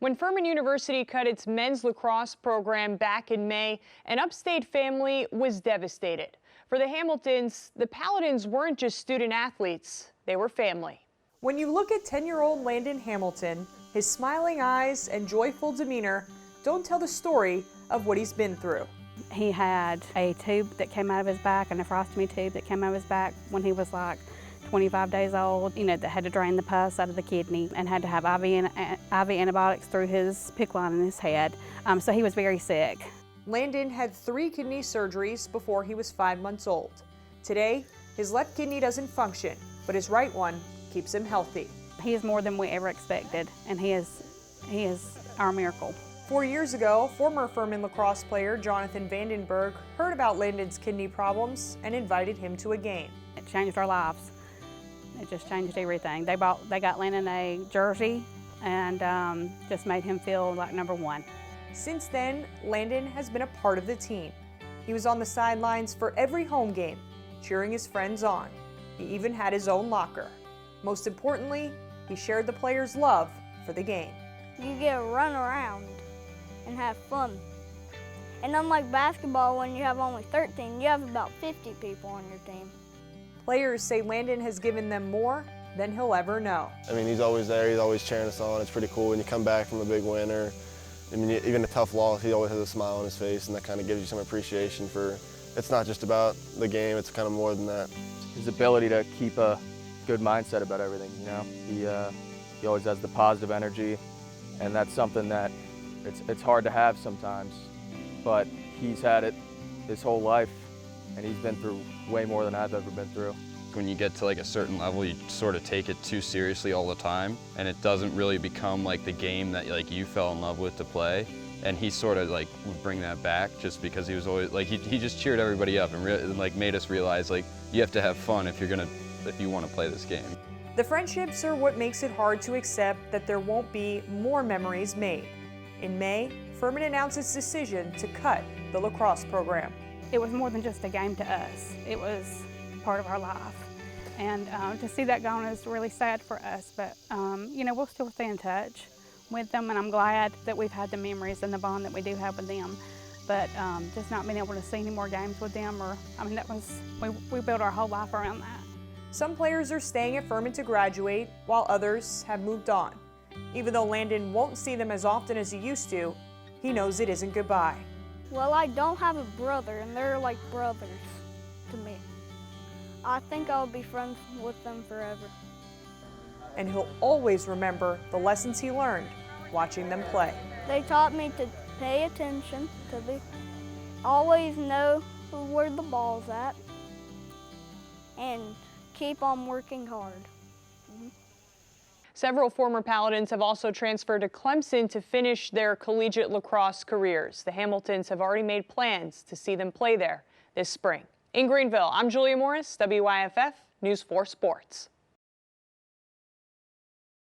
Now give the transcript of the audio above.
When Furman University cut its men's lacrosse program back in May, an upstate family was devastated. For the Hamiltons, the Paladins weren't just student athletes, they were family. When you look at 10-year-old Landan Hamilton, his smiling eyes and joyful demeanor don't tell the story of what he's been through. He had a tube that came out of his back, a nephrostomy tube that came out of his back when he was like 25 days old, that had to drain the pus out of the kidney and had to have IV antibiotics through his PICC line in his head. So he was very sick. Landan had 3 kidney surgeries before he was 5 months old. Today, his left kidney doesn't function, but his right one keeps him healthy. He is more than we ever expected, and he is our miracle. 4 years ago, former Furman lacrosse player Jonathan Vandenberg heard about Landan's kidney problems and invited him to a game. It changed our lives. It just changed everything. They got Landon a jersey and just made him feel like number one. Since then, Landan has been a part of the team. He was on the sidelines for every home game, cheering his friends on. He even had his own locker. Most importantly, he shared the players' love for the game. You get to run around and have fun. And unlike basketball, when you have only 13, you have about 50 people on your team. Players say Landan has given them more than he'll ever know. I mean, he's always there. He's always cheering us on. It's pretty cool when you come back from a big win or, even a tough loss, he always has a smile on his face, and that kind of gives you some appreciation for, it's not just about the game, it's kind of more than that. His ability to keep a good mindset about everything, He always has the positive energy, and that's something that it's hard to have sometimes, but he's had it his whole life, and he's been through way more than I've ever been through. When you get to like a certain level, you sort of take it too seriously all the time, and it doesn't really become like the game that you fell in love with to play. And he sort of would bring that back, just because he was always he just cheered everybody up and made us realize you have to have fun if you want to play this game. The friendships are what makes it hard to accept that there won't be more memories made. In May, Furman announced its decision to cut the lacrosse program. It was more than just a game to us. It was part of our life. And to see that gone is really sad for us, but we'll still stay in touch with them, and I'm glad that we've had the memories and the bond that we do have with them. But just not being able to see any more games with them, we built our whole life around that. Some players are staying at Furman to graduate, while others have moved on. Even though Landan won't see them as often as he used to, he knows it isn't goodbye. Well, I don't have a brother, and they're like brothers to me. I think I'll be friends with them forever. And he'll always remember the lessons he learned watching them play. They taught me to pay attention, always know where the ball's at, and keep on working hard. Several former Paladins have also transferred to Clemson to finish their collegiate lacrosse careers. The Hamiltons have already made plans to see them play there this spring. In Greenville, I'm Julia Morris, WYFF News 4 Sports.